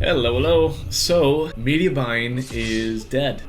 Hello. So, media buying is dead.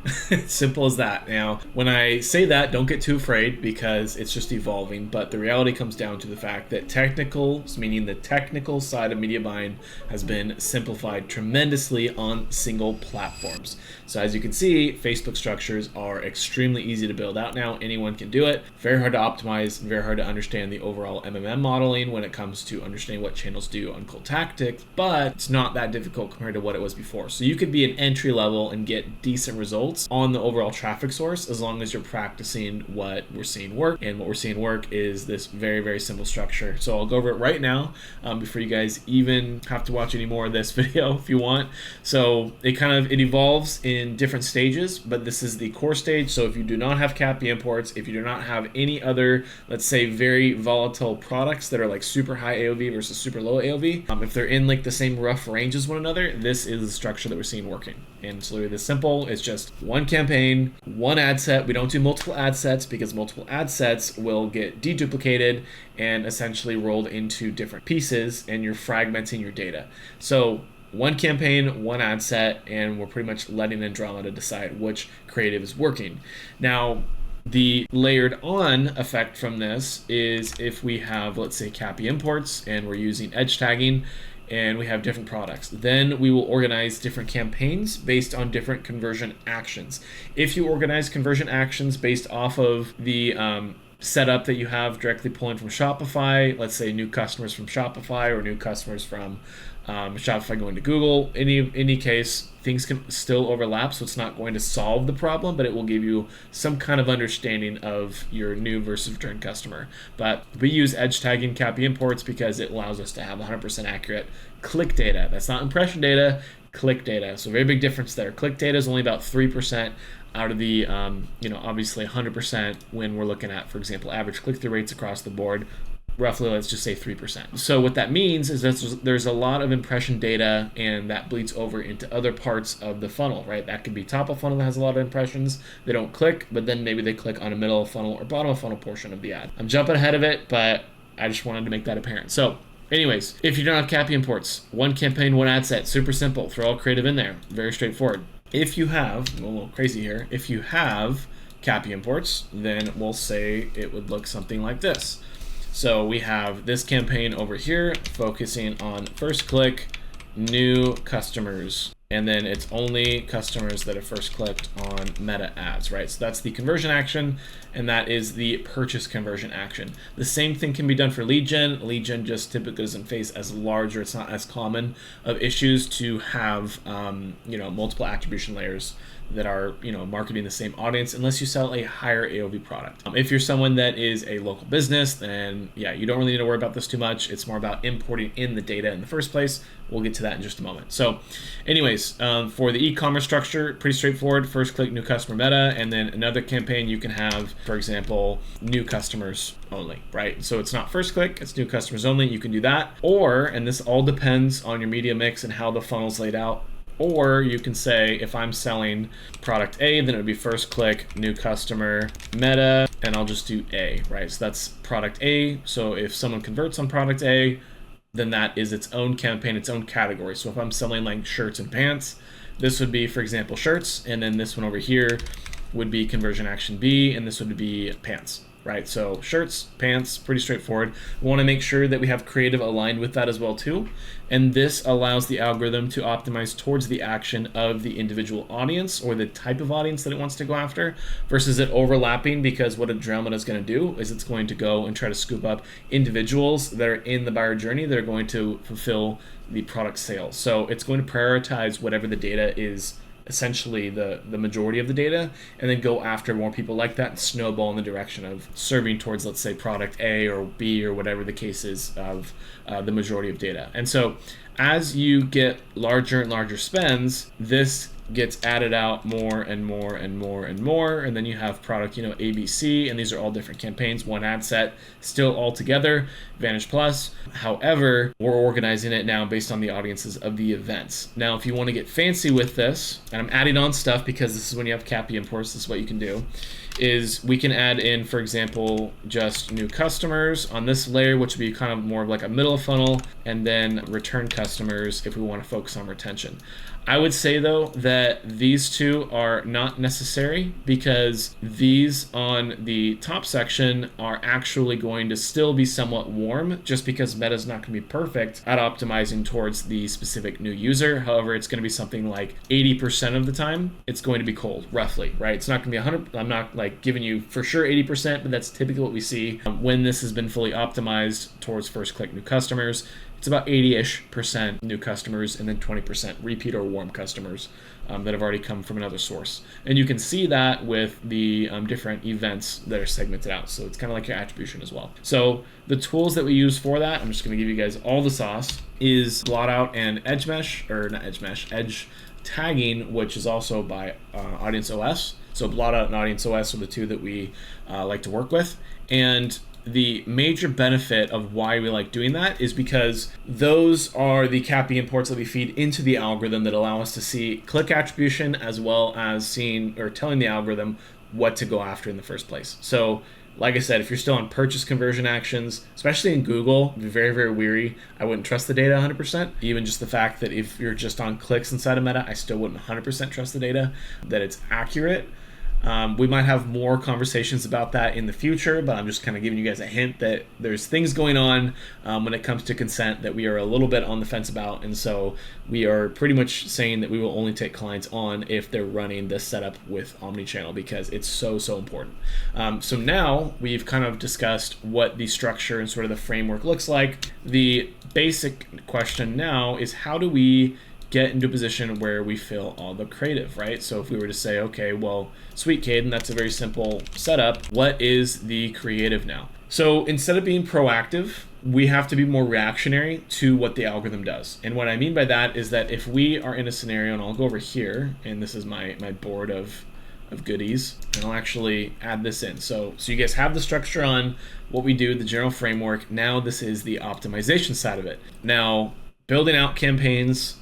Simple as that. Now, when I say that, don't get too afraid because it's just evolving. But the reality comes down to the fact that technicals, meaning the technical side of media buying, has been simplified tremendously on single platforms. So, as you can see, Facebook structures are extremely easy to build out now. Anyone can do it. Very hard to optimize, very hard to understand the overall MMM modeling when it comes to understanding what channels do on cold tactics, but it's not that difficult compared to what it was before. So you could be an entry level and get decent results on the overall traffic source as long as you're practicing what we're seeing work. And what we're seeing work is this very, very simple structure. So I'll go over it right now before you guys even have to watch any more of this video if you want. So it evolves in different stages, but this is the core stage. So if you do not have CAPI imports, if you do not have any other, let's say, very volatile products that are like super high AOV versus super low AOV, if they're in like the same rough range as one another, this is the structure that we're seeing working. And it's literally this simple. It's just one campaign, one ad set. We don't do multiple ad sets because multiple ad sets will get deduplicated and essentially rolled into different pieces, and you're fragmenting your data. So one campaign, one ad set, and we're pretty much letting Andromeda decide which creative is working. Now, the layered on effect from this is if we have, let's say, CAPI imports and we're using edge tagging and we have different products, then we will organize different campaigns based on different conversion actions. If you organize conversion actions based off of the setup that you have directly pulling from Shopify, let's say new customers from Shopify or new customers from Shopify going to Google, any case, things can still overlap, so it's not going to solve the problem, but it will give you some kind of understanding of your new versus return customer. But we use edge tagging CAPI imports because it allows us to have 100% accurate click data. That's not impression data, click data. So very big difference there. Click data is only about 3% out of the, obviously 100% when we're looking at, for example, average click-through rates across the board. Roughly, let's just say 3%. So what that means is that there's a lot of impression data, and that bleeds over into other parts of the funnel, right? That could be top of funnel that has a lot of impressions. They don't click, but then maybe they click on a middle of funnel or bottom of funnel portion of the ad. I'm jumping ahead of it, but I just wanted to make that apparent. So anyways, if you don't have CAPI imports, one campaign, one ad set, super simple. Throw all creative in there. Very straightforward. If you have, I'm a little crazy here, if you have CAPI imports, then we'll say it would look something like this. So we have this campaign over here focusing on first click, new customers, and then it's only customers that have first clicked on meta ads, right? So that's the conversion action, and that is the purchase conversion action. The same thing can be done for lead gen. Lead gen just typically doesn't face as large, or it's not as common of issues to have, multiple attribution layers that are, marketing the same audience, unless you sell a higher AOV product. If you're someone that is a local business, then yeah, you don't really need to worry about this too much. It's more about importing in the data in the first place. We'll get to that in just a moment. So anyways, for the e-commerce structure, pretty straightforward. First click, new customer meta, and then another campaign you can have, for example, new customers only, right? So it's not first click, it's new customers only. You can do that. Or, and this all depends on your media mix and how the funnel's laid out, or you can say, if I'm selling product A, then it would be first click, new customer, meta, and I'll just do A, right? So that's product A. So if someone converts on product A, then that is its own campaign, its own category. So if I'm selling like shirts and pants, this would be, for example, shirts, and then this one over here would be conversion action B, and this would be pants. Right, so shirts, pants, pretty straightforward. We want to make sure that we have creative aligned with that as well too. And this allows the algorithm to optimize towards the action of the individual audience or the type of audience that it wants to go after versus it overlapping, because what Andromeda is going to do is it's going to go and try to scoop up individuals that are in the buyer journey that are going to fulfill the product sales. So it's going to prioritize whatever the data is, essentially the majority of the data, and then go after more people like that and snowball in the direction of serving towards, let's say, product A or B or whatever the case is of the majority of data. And so as you get larger and larger spends, this gets added out more and more and more and more, and then you have product, ABC, and these are all different campaigns, one ad set, still all together, Vantage Plus. However, we're organizing it now based on the audiences of the events. Now, if you want to get fancy with this, and I'm adding on stuff because this is when you have CAPI imports, this is what you can do. is we can add in, for example, just new customers on this layer, which would be kind of more of like a middle of funnel, and then return customers if we want to focus on retention. I would say though that these two are not necessary, because these on the top section are actually going to still be somewhat warm, just because Meta is not going to be perfect at optimizing towards the specific new user. However, it's going to be something like 80% of the time it's going to be cold, roughly, right? It's not going to be 100. I'm not like giving you for sure 80%, but that's typically what we see when this has been fully optimized towards first click new customers. It's about 80-ish% new customers, and then 20% repeat or warm customers that have already come from another source. And you can see that with the different events that are segmented out. So it's kind of like your attribution as well. So the tools that we use for that, I'm just going to give you guys all the sauce, is Blotout and Edge tagging, which is also by AudienceOS. So Blotout and AudienceOS are the two that we like to work with. And the major benefit of why we like doing that is because those are the CAPI imports that we feed into the algorithm that allow us to see click attribution, as well as seeing or telling the algorithm what to go after in the first place. So like I said, if you're still on purchase conversion actions, especially in Google, be very, very weary. I wouldn't trust the data 100%. Even just the fact that if you're just on clicks inside of Meta, I still wouldn't 100% trust the data, that it's accurate. We might have more conversations about that in the future, but I'm just kind of giving you guys a hint that there's things going on when it comes to consent that we are a little bit on the fence about. And so we are pretty much saying that we will only take clients on if they're running this setup with omni-channel, because it's so, so important. So now we've kind of discussed what the structure and sort of the framework looks like. The basic question now is, how do we get into a position where we fill all the creative, right? So if we were to say, okay, well, sweet, Caden, that's a very simple setup. What is the creative now? So instead of being proactive, we have to be more reactionary to what the algorithm does. And what I mean by that is that if we are in a scenario, and I'll go over here, and this is my board of goodies, and I'll actually add this in. So you guys have the structure on what we do, the general framework. Now this is the optimization side of it. Now, building out campaigns,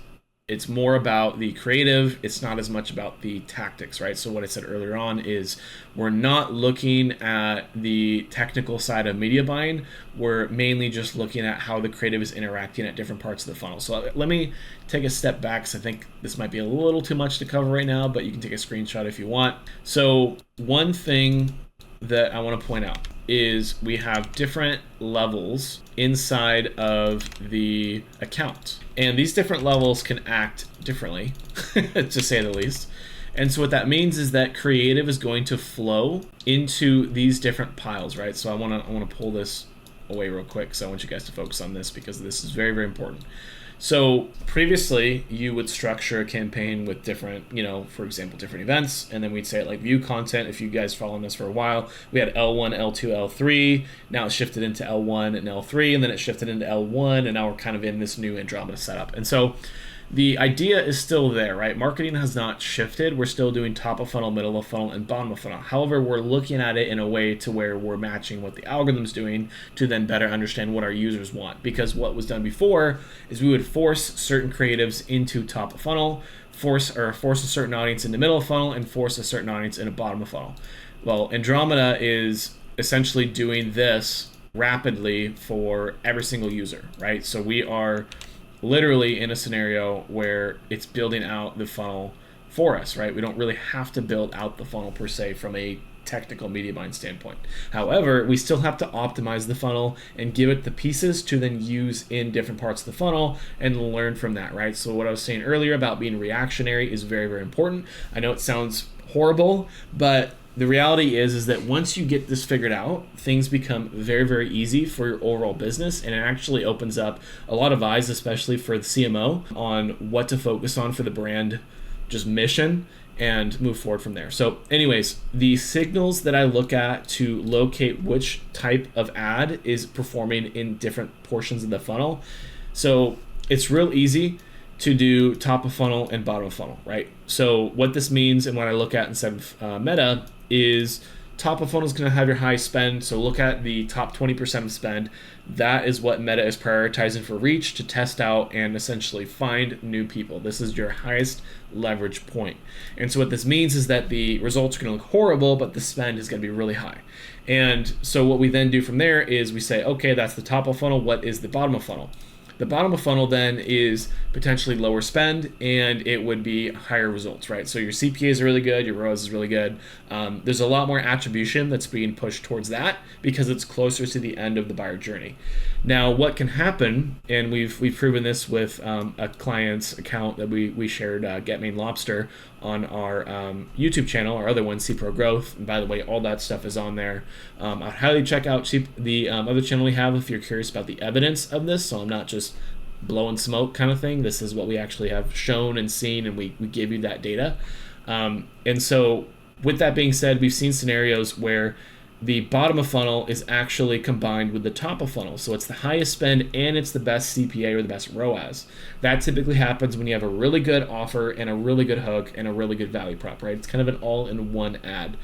it's more about the creative. It's not as much about the tactics, right? So what I said earlier on is we're not looking at the technical side of media buying. We're mainly just looking at how the creative is interacting at different parts of the funnel. So let me take a step back, because I think this might be a little too much to cover right now, but you can take a screenshot if you want. So one thing that I want to point out is we have different levels inside of the account. And these different levels can act differently, to say the least. And so what that means is that creative is going to flow into these different piles, right? So I want to pull this away real quick, so I want you guys to focus on this, because this is very, very important. So previously, you would structure a campaign with different, for example, different events, and then we'd say like view content. If you guys following us for a while, we had L1, L2, L3. Now it's shifted into L1 and L3, and then it shifted into L1, and now we're kind of in this new Andromeda setup. And so the idea is still there, right? Marketing has not shifted. We're still doing top of funnel, middle of funnel, and bottom of funnel. However, we're looking at it in a way to where we're matching what the algorithm's doing to then better understand what our users want. Because what was done before is we would force certain creatives into top of funnel, force a certain audience into middle of funnel, and force a certain audience into bottom of funnel. Well, Andromeda is essentially doing this rapidly for every single user, right? So we are literally in a scenario where it's building out the funnel for us, right? We don't really have to build out the funnel per se from a technical media buying standpoint. However, we still have to optimize the funnel and give it the pieces to then use in different parts of the funnel and learn from that, right? So what I was saying earlier about being reactionary is very, very important. I know it sounds horrible, but the reality is that once you get this figured out, things become very, very easy for your overall business, and it actually opens up a lot of eyes, especially for the CMO, on what to focus on for the brand just mission and move forward from there. So anyways, the signals that I look at to locate which type of ad is performing in different portions of the funnel. So it's real easy to do top of funnel and bottom of funnel, right? So what this means, and what I look at instead of Meta, is top of funnel is going to have your highest spend. So look at the top 20% of spend. That is what Meta is prioritizing for reach to test out and essentially find new people. This is your highest leverage point. And so what this means is that the results are going to look horrible, but the spend is going to be really high. And so what we then do from there is we say, okay, that's the top of funnel. What is the bottom of funnel? The bottom of funnel then is potentially lower spend, and it would be higher results, right? So your CPA is really good, your ROAS is really good. There's a lot more attribution that's being pushed towards that because it's closer to the end of the buyer journey. Now, what can happen, and we've proven this with a client's account that we shared, Get Maine Lobster, on our YouTube channel, our other one, CPro Growth. And by the way, all that stuff is on there. I'd highly check out the other channel we have if you're curious about the evidence of this. So I'm not just blowing smoke kind of thing. This is what we actually have shown and seen, and we give you that data. And so with that being said, we've seen scenarios where the bottom of funnel is actually combined with the top of funnel. So it's the highest spend and it's the best CPA or the best ROAS. That typically happens when you have a really good offer and a really good hook and a really good value prop, right? It's kind of an all-in-one ad.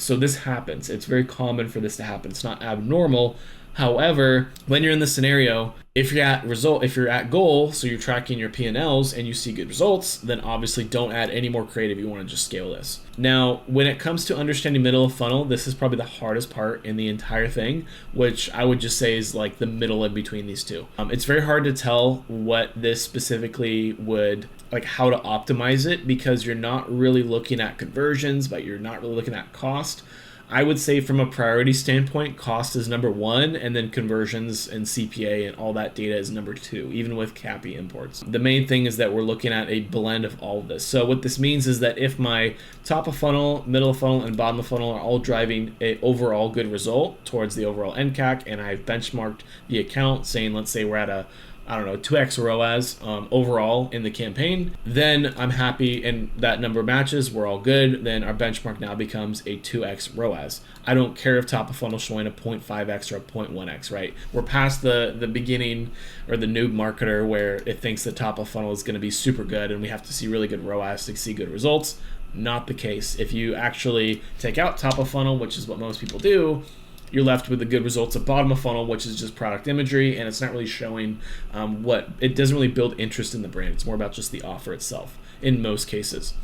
So this happens. It's very common for this to happen. It's not abnormal. However, when you're in this scenario, if you're at goal, so you're tracking your P&Ls and you see good results, then obviously don't add any more creative. You want to just scale this. Now, when it comes to understanding middle of funnel, this is probably the hardest part in the entire thing, which I would just say is like the middle in between these two. It's very hard to tell what this specifically would, like how to optimize it, because you're not really looking at conversions, but you're not really looking at cost. I would say from a priority standpoint, cost is number one, and then conversions and CPA and all that data is number two, even with CAPI imports. The main thing is that we're looking at a blend of all of this. So what this means is that if my top of funnel, middle of funnel, and bottom of funnel are all driving an overall good result towards the overall NCAC, and I've benchmarked the account saying, let's say we're at a 2x ROAS overall in the campaign, then I'm happy and that number matches, we're all good. Then our benchmark now becomes a 2x ROAS. I don't care if top of funnel showing a 0.5x or a 0.1x, right? We're past the beginning or the noob marketer where it thinks the top of funnel is going to be super good and we have to see really good ROAS to see good results. Not the case. If you actually take out top of funnel, which is what most people do, you're left with the good results of bottom of funnel, which is just product imagery, and it's not really showing it doesn't really build interest in the brand. It's more about just the offer itself in most cases.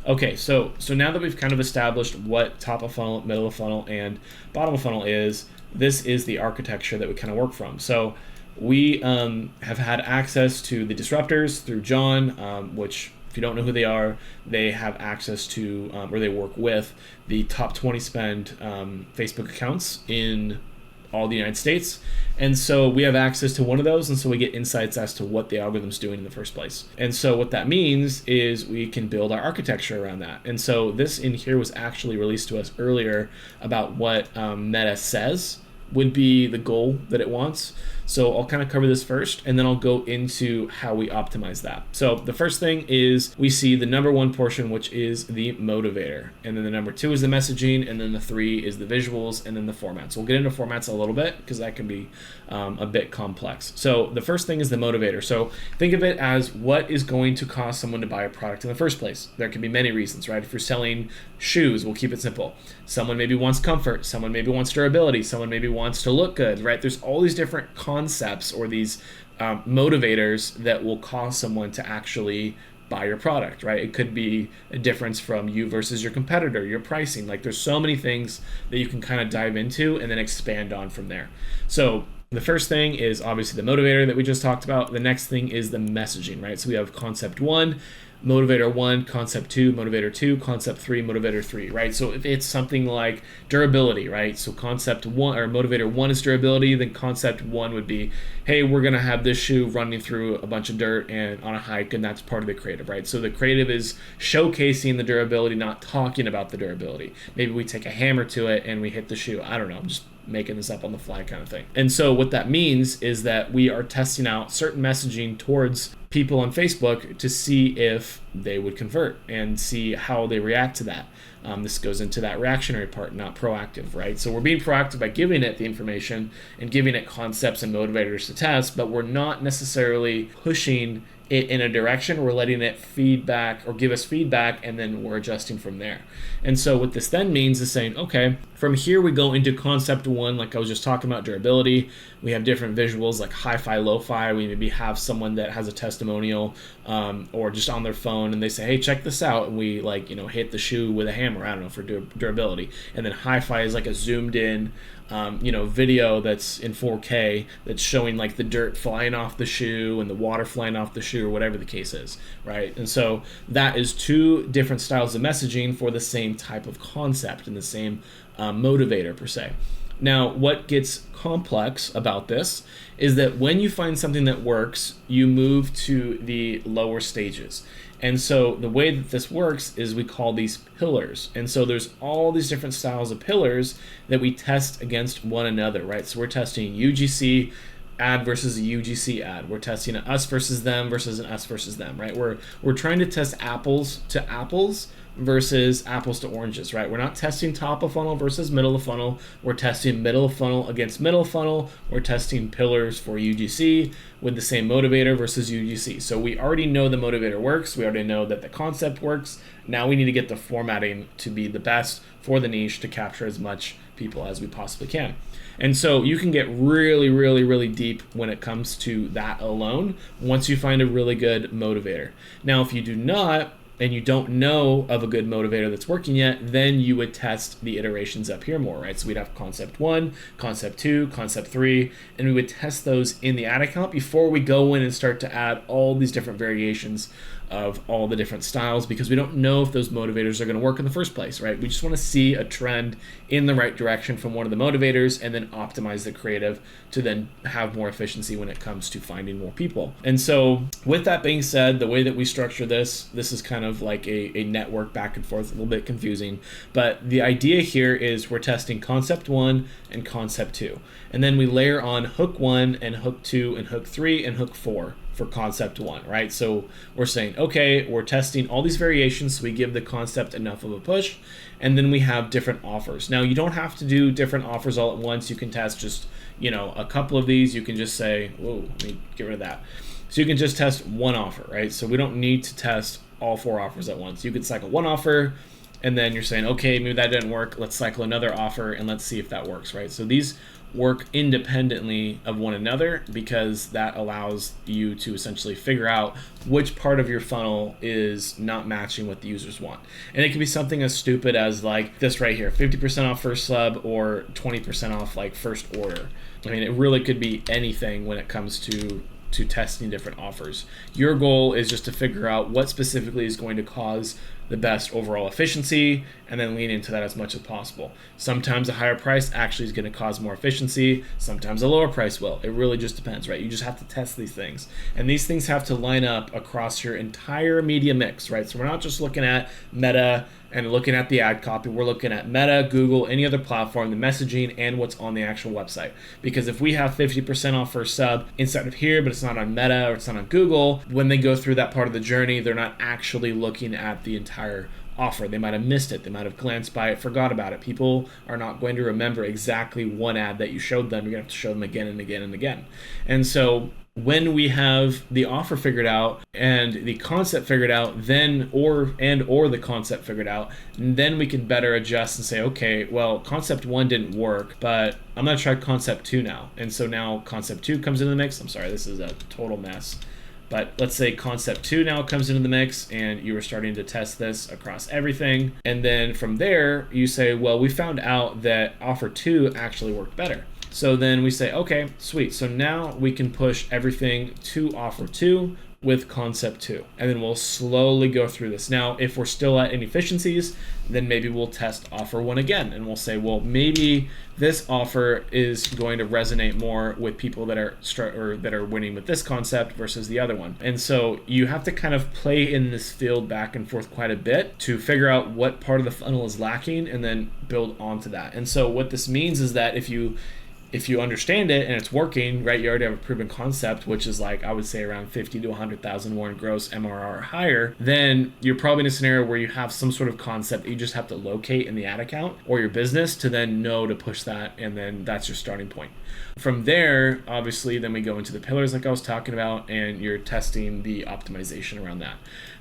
Okay, so now that we've kind of established what top of funnel, middle of funnel, and bottom of funnel is, this is the architecture that we kind of work from. So we have had access to the disruptors through John, which, if you don't know who they are, they have access to, or they work with the top 20 spend Facebook accounts in all the United States. And so we have access to one of those, and so we get insights as to what the algorithm's doing in the first place. And so what that means is we can build our architecture around that. And so this in here was actually released to us earlier about what Meta says would be the goal that it wants. So I'll kind of cover this first, and then I'll go into how we optimize that. So the first thing is we see the number one portion, which is the motivator. And then the number two is the messaging, and then the three is the visuals, and then the formats. We'll get into formats a little bit because that can be a bit complex. So the first thing is the motivator. So think of it as what is going to cause someone to buy a product in the first place. There can be many reasons, right? If you're selling shoes, we'll keep it simple. Someone maybe wants comfort. Someone maybe wants durability. Someone maybe wants to look good, right? There's all these different concepts or these motivators that will cause someone to actually buy your product, right? It could be a difference from you versus your competitor, your pricing. Like there's so many things that you can kind of dive into and then expand on from there. So the first thing is obviously the motivator that we just talked about. The next thing is the messaging, right? So we have concept one, motivator one, concept two, motivator two, concept three, motivator three, right? So if it's something like durability, right? So concept one or motivator one is durability, then concept one would be, hey, we're gonna have this shoe running through a bunch of dirt and on a hike, and that's part of the creative, right? So the creative is showcasing the durability, not talking about the durability. Maybe we take a hammer to it and we hit the shoe. I don't know, I'm just making this up on the fly kind of thing. And so what that means is that we are testing out certain messaging towards people on Facebook to see if they would convert and see how they react to that. This goes into that reactionary part, not proactive, right? So we're being proactive by giving it the information and giving it concepts and motivators to test, but we're not necessarily pushing it in a direction. We're letting it feedback or give us feedback, and then we're adjusting from there. And so what this then means is saying, okay, from here we go into concept one, like I was just talking about durability. We have different visuals like hi-fi, lo-fi. We maybe have someone that has a testimonial or just on their phone, and they say, hey, check this out. And we hit the shoe with a hammer, I don't know, for durability. And then hi-fi is like a zoomed in video that's in 4K that's showing like the dirt flying off the shoe and the water flying off the shoe or whatever the case is, right? And so that is two different styles of messaging for the same type of concept and the same motivator per se. Now, what gets complex about this is that when you find something that works, you move to the lower stages. And so the way that this works is we call these pillars. And so there's all these different styles of pillars that we test against one another, right? So we're testing UGC ad versus a UGC ad. We're testing an us versus them versus an us versus them, right? We're trying to test apples to apples versus apples to oranges, right? We're not testing top of funnel versus middle of funnel. We're testing middle of funnel against middle of funnel. We're testing pillars for UGC with the same motivator versus UGC. So we already know the motivator works. We already know that the concept works. Now we need to get the formatting to be the best for the niche to capture as much people as we possibly can. And so you can get really, really, really deep when it comes to that alone once you find a really good motivator. Now, if you do not, and you don't know of a good motivator that's working yet, then you would test the iterations up here more, right? So we'd have concept 1, concept 2, concept 3, and we would test those in the ad account before we go in and start to add all these different variations of all the different styles, because we don't know if those motivators are going to work in the first place, right? We just want to see a trend in the right direction from one of the motivators and then optimize the creative to then have more efficiency when it comes to finding more people. And so with that being said, the way that we structure this is kind of like a network back and forth, a little bit confusing, but the idea here is we're testing concept 1 and concept 2, and then we layer on hook 1 and hook 2 and hook 3 and hook 4 for concept 1, right? So we're saying, okay, we're testing all these variations, so we give the concept enough of a push, and then we have different offers. Now, you don't have to do different offers all at once. You can test just, a couple of these. You can just say, whoa, let me get rid of that. So you can just test one offer, right? So we don't need to test all 4 offers at once. You could cycle one offer, and then you're saying, okay, maybe that didn't work. Let's cycle another offer, and let's see if that works, right? So these work independently of one another because that allows you to essentially figure out which part of your funnel is not matching what the users want. And it can be something as stupid as like this right here, 50% off first sub or 20% off like first order. I mean, it really could be anything when it comes to testing different offers. Your goal is just to figure out what specifically is going to cause the best overall efficiency and then lean into that as much as possible. Sometimes a higher price actually is going to cause more efficiency. Sometimes a lower price will. It really just depends, right? You just have to test these things. And these things have to line up across your entire media mix, right? So we're not just looking at Meta and looking at the ad copy. We're looking at Meta, Google, any other platform, the messaging, and what's on the actual website. Because if we have 50% off first sub inside of here, but it's not on Meta or it's not on Google, when they go through that part of the journey, they're not actually looking at the entire offer. They might have missed it. They might have glanced by it, forgot about it. People are not going to remember exactly one ad that you showed them. You're going to have to show them again and again and again. And so when we have the offer figured out and the concept figured out, then or the concept figured out, then we can better adjust and say, okay, well, concept 1 didn't work, but I'm going to try concept 2 now. And so now concept 2 comes into the mix. I'm sorry, this is a total mess. But let's say concept 2 now comes into the mix and you are starting to test this across everything. And then from there, you say, well, we found out that offer 2 actually worked better. So then we say, okay, sweet. So now we can push everything to offer 2 with concept 2. And then we'll slowly go through this. Now, if we're still at inefficiencies, then maybe we'll test offer 1 again. And we'll say, well, maybe this offer is going to resonate more with people that are winning with this concept versus the other one. And so you have to kind of play in this field back and forth quite a bit to figure out what part of the funnel is lacking and then build onto that. And so what this means is that if you if you understand it and it's working, right, you already have a proven concept, which is like, I would say around 50 to 100,000 more in gross MRR or higher, then you're probably in a scenario where you have some sort of concept that you just have to locate in the ad account or your business to then know to push that, and then that's your starting point. From there, obviously, then we go into the pillars like I was talking about, and you're testing the optimization around that.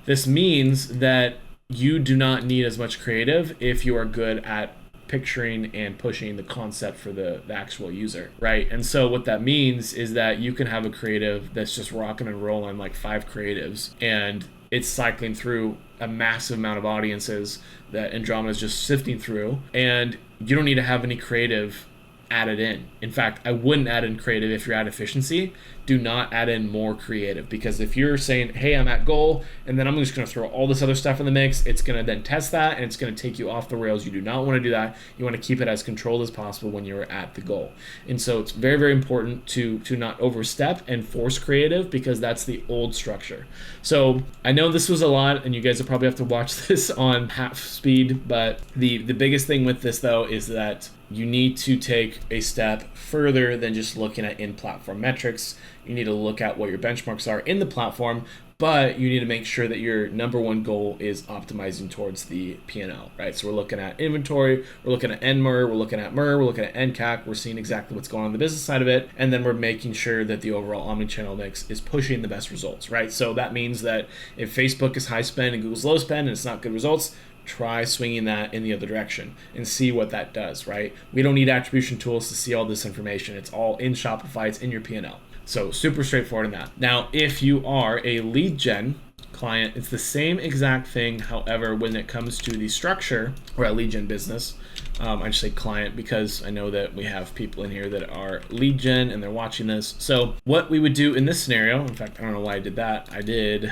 This means that you do not need as much creative if you are good at picturing and pushing the concept for the actual user, right? And so what that means is that you can have a creative that's just rocking and rolling, like 5 creatives, and it's cycling through a massive amount of audiences that Andromeda is just sifting through, and you don't need to have any creative added in. In fact, I wouldn't add in creative if you're at efficiency. Do not add in more creative, because if you're saying, hey, I'm at goal, and then I'm just going to throw all this other stuff in the mix, it's going to then test that, and it's going to take you off the rails. You do not want to do that. You want to keep it as controlled as possible when you're at the goal. And so it's very, very important to not overstep and force creative, because that's the old structure. So I know this was a lot, and you guys will probably have to watch this on half speed, but the biggest thing with this, though, is that you need to take a step further than just looking at in-platform metrics. You need to look at what your benchmarks are in the platform, but you need to make sure that your number one goal is optimizing towards the P&L, right? So we're looking at inventory, we're looking at NMR, we're looking at MER, we're looking at NCAC, we're seeing exactly what's going on the business side of it, and then we're making sure that the overall omni-channel mix is pushing the best results, right? So that means that if Facebook is high spend and Google's low spend and it's not good results, try swinging that in the other direction and see what that does, right? We don't need attribution tools to see all this information. It's all in Shopify, it's in your P&L. So super straightforward in that. Now, if you are a lead gen client, it's the same exact thing. However, when it comes to the structure or a lead gen business, I just say client because I know that we have people in here that are lead gen and they're watching this. So what we would do in this scenario, in fact, I don't know why I did that. I did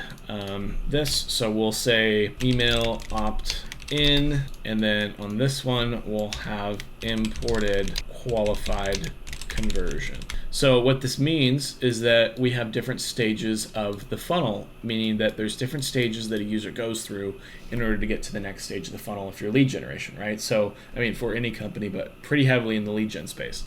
this. So we'll say email opt in, and then on this one, we'll have imported qualified conversion. So what this means is that we have different stages of the funnel, meaning that there's different stages that a user goes through in order to get to the next stage of the funnel if you're lead generation, right? So, I mean, for any company, but pretty heavily in the lead gen space.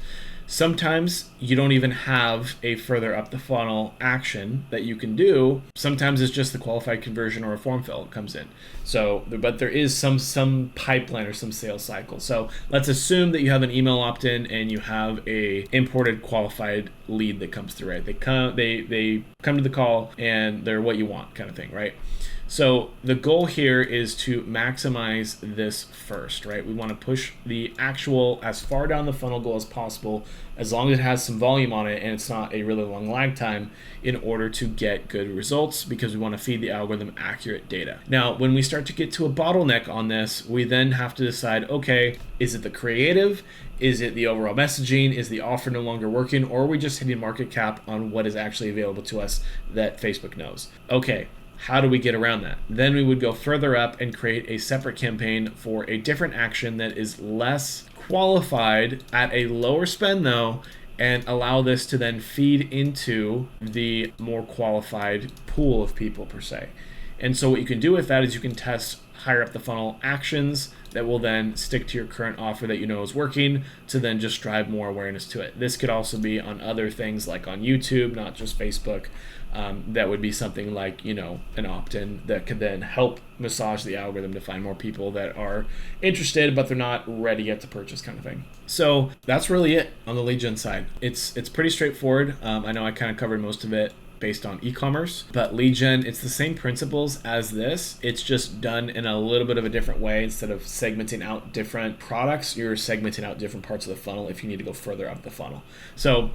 Sometimes you don't even have a further up the funnel action that you can do. Sometimes it's just the qualified conversion or a form fill that comes in. So, but there is some pipeline or some sales cycle. So let's assume that you have an email opt-in and you have a imported qualified lead that comes through, right? They come to the call and they're what you want kind of thing, right? So the goal here is to maximize this first, right? We want to push the actual as far down the funnel goal as possible, as long as it has some volume on it and it's not a really long lag time, in order to get good results, because we want to feed the algorithm accurate data. Now, when we start to get to a bottleneck on this, we then have to decide, okay, is it the creative? Is it the overall messaging? Is the offer no longer working? Or are we just hitting market cap on what is actually available to us that Facebook knows? Okay. How do we get around that? Then we would go further up and create a separate campaign for a different action that is less qualified at a lower spend though, and allow this to then feed into the more qualified pool of people per se. And so what you can do with that is you can test higher up the funnel actions that will then stick to your current offer that you know is working to then just drive more awareness to it. This could also be on other things like on YouTube, not just Facebook. That would be something like, an opt-in that could then help massage the algorithm to find more people that are interested, but they're not ready yet to purchase kind of thing. So that's really it on the lead gen side. It's pretty straightforward. I know I kind of covered most of it based on e-commerce, but lead gen, it's the same principles as this. It's just done in a little bit of a different way. Instead of segmenting out different products, you're segmenting out different parts of the funnel if you need to go further up the funnel. So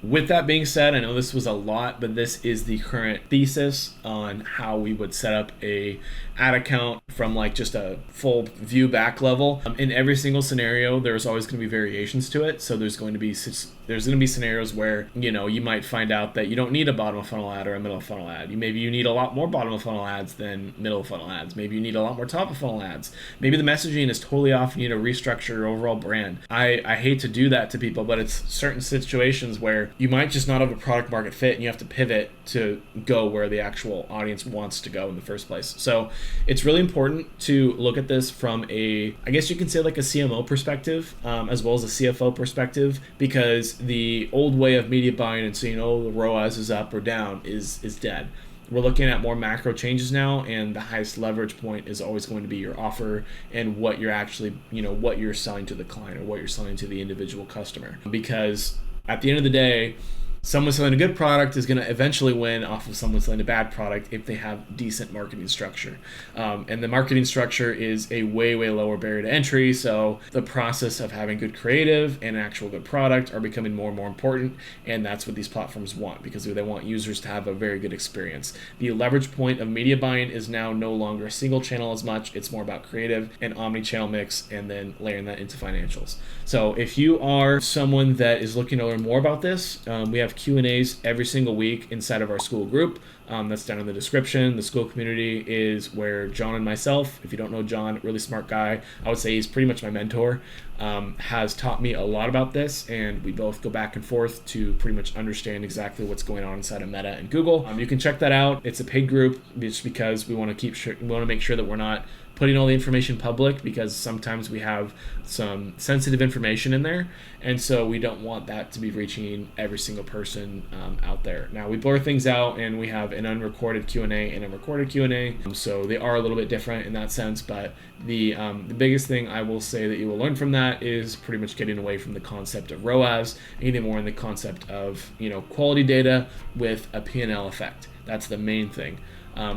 with that being said, I know this was a lot, but this is the current thesis on how we would set up a ad account from like just a full view back level. In every single scenario, there's always going to be variations to it. So there's going to be scenarios where, you might find out that you don't need a bottom of funnel ad or a middle of funnel ad. Maybe you need a lot more bottom of funnel ads than middle of funnel ads. Maybe you need a lot more top of funnel ads. Maybe the messaging is totally off. You need to restructure your overall brand. I hate to do that to people, but it's certain situations where where you might just not have a product market fit and you have to pivot to go where the actual audience wants to go in the first place. So it's really important to look at this from I guess you can say like a CMO perspective, as well as a CFO perspective, because the old way of media buying and saying, oh, the ROAS is up or down is dead. We're looking at more macro changes now, and the highest leverage point is always going to be your offer and what you're actually, what you're selling to the client or what you're selling to the individual customer. Because at the end of the day, someone selling a good product is going to eventually win off of someone selling a bad product if they have decent marketing structure. And the marketing structure is a way, way lower barrier to entry. So the process of having good creative and actual good product are becoming more and more important. And that's what these platforms want, because they want users to have a very good experience. The leverage point of media buying is now no longer a single channel as much. It's more about creative and omni-channel mix, and then layering that into financials. So if you are someone that is looking to learn more about this, we have Q&As every single week inside of our school group. That's down in the description. The school community is where John and myself, if you don't know John, really smart guy, I would say he's pretty much my mentor, has taught me a lot about this, and we both go back and forth to pretty much understand exactly what's going on inside of Meta and Google. You can check that out. It's a paid group just because we want to make sure that we're not putting all the information public, because sometimes we have some sensitive information in there, and so we don't want that to be reaching every single person out there. Now, we blur things out, and we have an unrecorded Q&A and a recorded Q&A, so they are a little bit different in that sense. But the biggest thing I will say that you will learn from that is pretty much getting away from the concept of ROAS and getting more in the concept of quality data with a P&L effect. That's the main thing.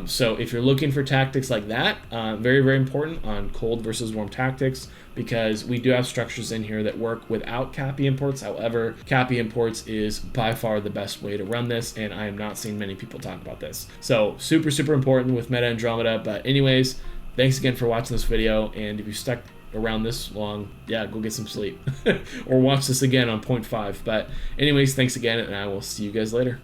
So if you're looking for tactics like that, very, very important on cold versus warm tactics, because we do have structures in here that work without CAPI imports. However, CAPI imports is by far the best way to run this, and I am not seeing many people talk about this. So super, super important with Meta Andromeda. But anyways, thanks again for watching this video, and if you stuck around this long, yeah, go get some sleep or watch this again on 0.5. But anyways, thanks again, and I will see you guys later.